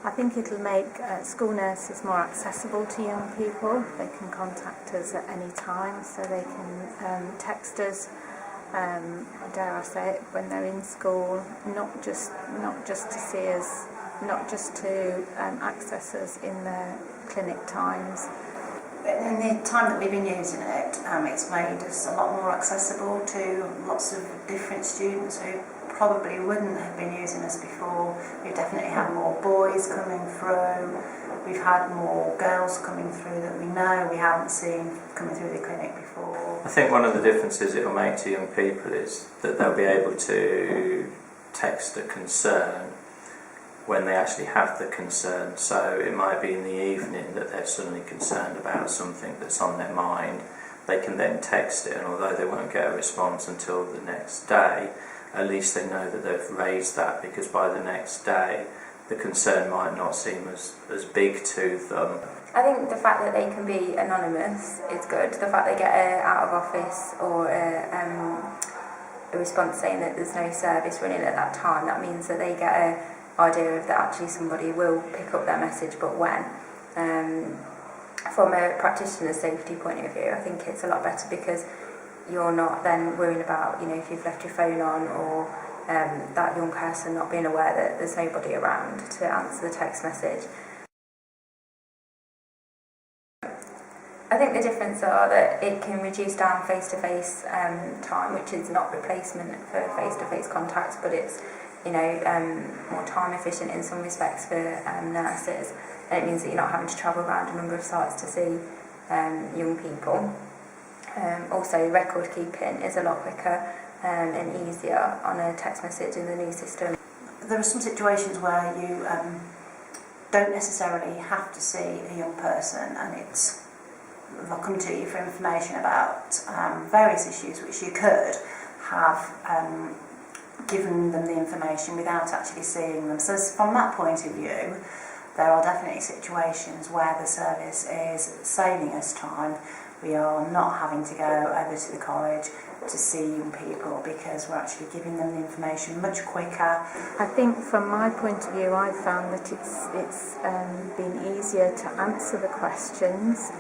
I think it'll make school nurses more accessible to young people. They can contact us at any time, so they can text us, dare I say it, when they're in school, not just to see us, not just to access us in their clinic times. In the time that we've been using it, it's made us a lot more accessible to lots of different students who probably wouldn't have been using us before. We've definitely had more boys coming through, we've had more girls coming through that we know we haven't seen coming through the clinic before. I think one of the differences it will make to young people is that they'll be able to text a concern when they actually have the concern. So it might be in the evening that they're suddenly concerned about something that's on their mind. They can then text it, and although they won't get a response until the next day, at least they know that they've raised that, because by the next day the concern might not seem as big to them. I think the fact that they can be anonymous is good. The fact they get a out of office or a response saying that there's no service running at that time, that means that they get a idea of that actually somebody will pick up their message, but when. From a practitioner's safety point of view, I think it's a lot better, because you're not then worrying about, if you've left your phone on, or that young person not being aware that there's nobody around to answer the text message. I think the difference are that it can reduce down face-to-face time, which is not replacement for face-to-face contacts, but it's more time efficient in some respects for nurses, and it means that you're not having to travel around a number of sites to see young people. Also, record keeping is a lot quicker and easier on a text message in the new system. There are some situations where you don't necessarily have to see a young person, and they'll come to you for information about various issues which you could have given them the information without actually seeing them. So from that point of view, there are definitely situations where the service is saving us time. We are not having to go over to the college to see young people, because we're actually giving them the information much quicker. I think from my point of view, I've found that it's been easier to answer the questions.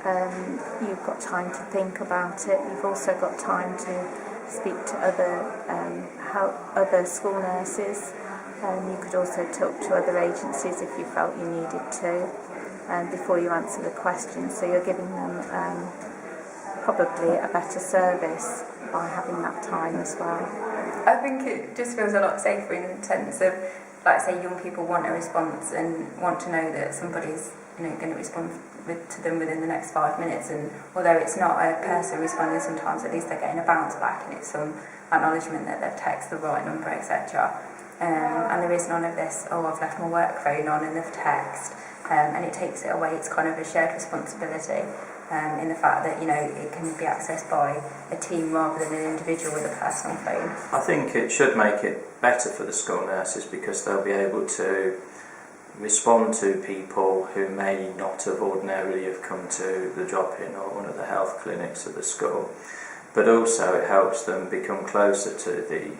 You've got time to think about it. You've also got time to speak to other school nurses. You could also talk to other agencies if you felt you needed to before you answer the question. So you're giving them probably a better service by having that time as well. I think it just feels a lot safer in the sense of, like, say, young people want a response and want to know that somebody's going to respond to them within the next 5 minutes, and although it's not a person responding sometimes, at least they're getting a bounce back and it's some acknowledgement that they've texted the right number, etc. And there is none of this, I've left my work phone on and they've text, and it takes it away. It's kind of a shared responsibility in the fact that it can be accessed by a team rather than an individual with a personal phone. I think it should make it better for the school nurses, because they'll be able to respond to people who may not have ordinarily have come to the drop-in or one of the health clinics at the school, but also it helps them become closer to the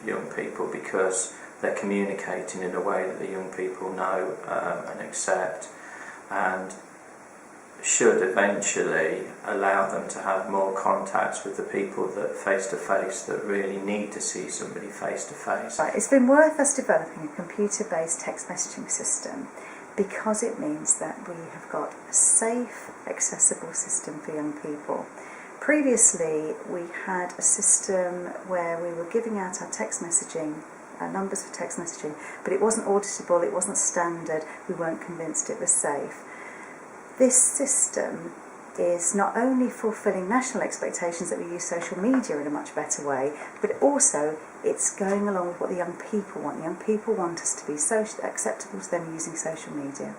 young people, because they're communicating in a way that the young people know and accept, and should eventually allow them to have more contacts with the people that face-to-face that really need to see somebody face-to-face. It's been worth us developing a computer-based text messaging system, because it means that we have got a safe, accessible system for young people. Previously, we had a system where we were giving out our text messaging, our numbers for text messaging, but it wasn't auditable, it wasn't standard, we weren't convinced it was safe. This system is not only fulfilling national expectations that we use social media in a much better way, but also it's going along with what the young people want. The young people want us to be acceptable to them using social media.